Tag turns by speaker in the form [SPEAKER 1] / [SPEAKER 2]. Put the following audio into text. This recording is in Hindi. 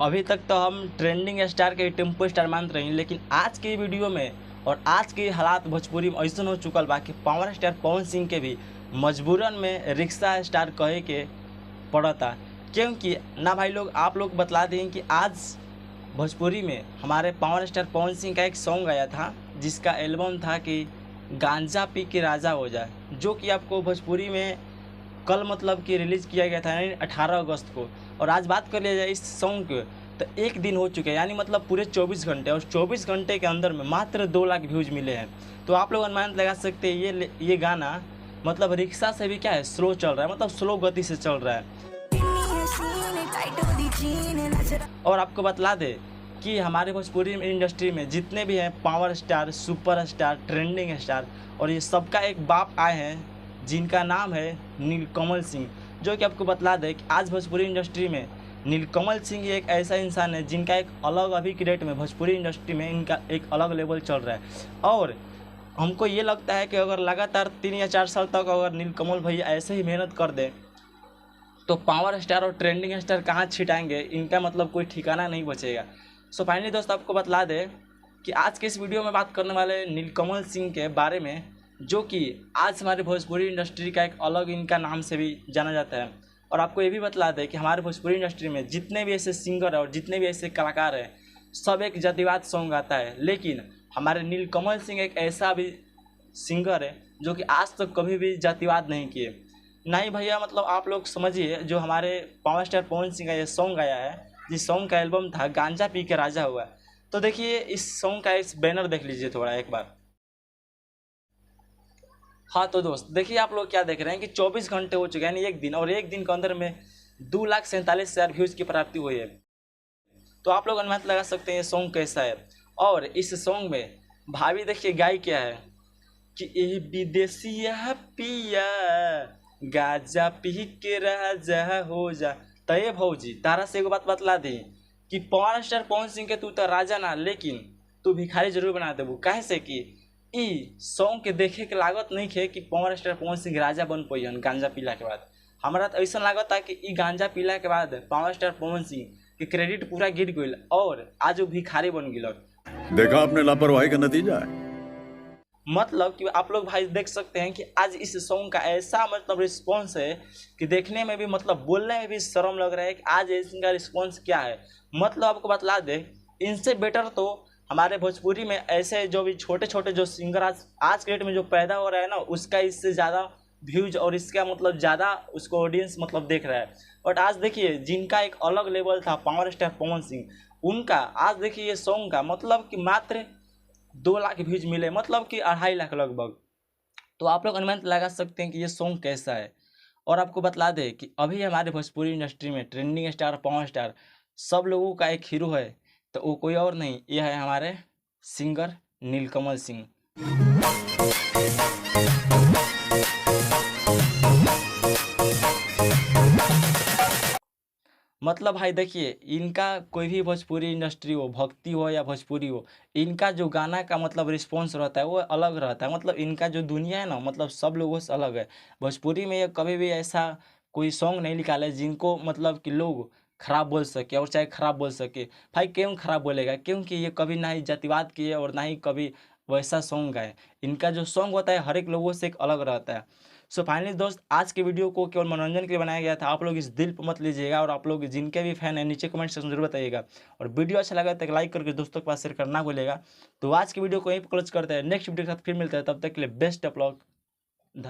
[SPEAKER 1] अभी तक तो हम ट्रेंडिंग स्टार के टेम्पो स्टार मान रही, लेकिन आज के वीडियो में और आज के हालात भोजपुरी में ऐसा हो चुकल बा कि पावर स्टार पवन सिंह के भी मजबूरन में रिक्शा स्टार कहे के पड़ता। क्योंकि ना भाई लोग, आप लोग बतला दें कि आज भोजपुरी में हमारे पावर स्टार पवन सिंह का एक सॉन्ग आया था जिसका एल्बम था कि गांजा पी के राजा हो जाए, जो कि आपको भोजपुरी में कल मतलब कि रिलीज़ किया गया था, यानी 18 अगस्त को। और आज बात कर लिया जाए इस सॉन्ग के, तो एक दिन हो चुके हैं, यानी मतलब पूरे 24 घंटे, और 24 घंटे के अंदर में मात्र 2 लाख व्यूज़ मिले हैं। तो आप लोग अनुमान लगा सकते हैं ये गाना मतलब रिक्शा से भी क्या है, स्लो चल रहा है, मतलब स्लो गति से चल रहा है। और आपको बतला दे कि हमारे भोजपुरी इंडस्ट्री में जितने भी हैं power star, super star, trending star, और ये सबका एक बाप आए हैं जिनका नाम है नीलकमल सिंह। जो कि आपको बतला दें कि आज भोजपुरी इंडस्ट्री में नीलकमल सिंह एक ऐसा इंसान है जिनका एक अलग अभी की डेट में भोजपुरी इंडस्ट्री में इनका एक अलग लेवल चल रहा है। और हमको ये लगता है कि अगर लगातार 3 या 4 साल तक अगर नीलकमल भैया ऐसे ही मेहनत कर दें तो पावर स्टार और ट्रेंडिंग स्टार कहाँ छिटाएंगे, इनका मतलब कोई ठिकाना नहीं बचेगा। सो फाइनली दोस्त आपको बतला दें कि आज के इस वीडियो में बात करने वाले नीलकमल सिंह के बारे में, जो कि आज हमारे भोजपुरी इंडस्ट्री का एक अलग इनका नाम से भी जाना जाता है। और आपको ये भी बतला दें कि हमारे भोजपुरी इंडस्ट्री में जितने भी ऐसे सिंगर हैं और जितने भी ऐसे कलाकार हैं, सब एक जातिवाद सॉन्ग आता है, लेकिन हमारे नीलकमल सिंह एक ऐसा भी सिंगर है जो कि आज तक कभी भी जातिवाद नहीं किए। नहीं भैया, मतलब आप लोग समझिए, जो हमारे पावर स्टार पवन सिंह का ये सॉन्ग आया है, जिस सॉन्ग का एल्बम था गांजा पी के राजा हुआ, तो देखिए इस सॉन्ग का इस बैनर देख लीजिए थोड़ा एक बार। हाँ तो दोस्त देखिए, आप लोग क्या देख रहे हैं कि 24 घंटे हो चुके हैं, यानी एक दिन, और एक दिन के अंदर में 2,47,000 व्यूज़ की प्राप्ति हुई है। तो आप लोग अनुमान लगा सकते हैं ये सॉन्ग कैसा है। और इस सॉन्ग में भाभी देखिए गाय क्या है कि ए विदेशिया पिया गाजा पी के राजा हो जा। तय भौजी तारा से एगो बात बतला दी कि पावर स्टार पवन सिंह के तू तो राजा ना, लेकिन तू भिखारी जरूर बना देबू। काहे से कि ई सॉन्ग के देखे के लागत नहीं है कि पावर स्टार पवन सिंह राजा बन पैन गांजा पीला के बाद। हमारा तो ऐसा लागत है कि ई गांजा पीला के बाद पावर स्टार पवन सिंह के क्रेडिट पूरा गिर गई और आज वो भिखारी बन गई।
[SPEAKER 2] देखा आपने लापरवाही का नतीजा है।
[SPEAKER 1] मतलब कि आप लोग भाई देख सकते हैं कि आज इस सॉन्ग का ऐसा मतलब रिस्पॉन्स है कि देखने में भी मतलब बोलने में भी शर्म लग रहा है कि आज इनका रिस्पॉन्स क्या है। मतलब आपको बतला दे, इनसे बेटर तो हमारे भोजपुरी में ऐसे जो भी छोटे छोटे जो सिंगर आज के डेट में जो पैदा हो रहा है ना, उसका इससे ज़्यादा व्यूज और इसका मतलब ज़्यादा उसको ऑडियंस मतलब देख रहा है। बट आज देखिए जिनका एक अलग लेवल था पावर स्टार पवन सिंह, उनका आज देखिए ये सॉन्ग का मतलब कि मात्र 2 लाख व्यूज मिले, मतलब कि 2.5 लाख लगभग। तो आप लोग अनुमान लगा सकते हैं कि ये सॉन्ग कैसा है। और आपको बतला दें कि अभी हमारे भोजपुरी इंडस्ट्री में ट्रेंडिंग स्टार, पावर स्टार, सब लोगों का एक हीरो है, तो वो कोई और नहीं, ये है हमारे सिंगर नीलकमल सिंह। मतलब भाई देखिए, इनका कोई भी भोजपुरी इंडस्ट्री हो, भक्ति हो या भोजपुरी हो, इनका जो गाना का मतलब रिस्पॉन्स रहता है वो अलग रहता है। मतलब इनका जो दुनिया है ना, मतलब सब लोगों से अलग है। भोजपुरी में ये कभी भी ऐसा कोई सॉन्ग नहीं निकाले जिनको मतलब कि लोग खराब बोल सके, और चाहे खराब बोल सके। भाई क्यों खराब बोलेगा, क्योंकि ये कभी ना ही जातिवाद किए और ना ही कभी वैसा सॉन्ग गाए। इनका जो सॉन्ग होता है हर एक लोगों से एक अलग रहता है। सो फाइनली दोस्त, आज के वीडियो को केवल मनोरंजन के लिए बनाया गया था, आप लोग इस दिल पर मत लीजिएगा। और आप लोग जिनके भी फैन हैं नीचे कमेंट सेक्शन जरूर बताइएगा। और वीडियो अच्छा लगा तो लाइक करके दोस्तों के पास शेयर करना भूलेगा। तो आज की वीडियो को यहीं पर क्लोज करते हैं, नेक्स्ट वीडियो के साथ फिर मिलते हैं, तब तक के लिए बेस्ट ऑफ लक।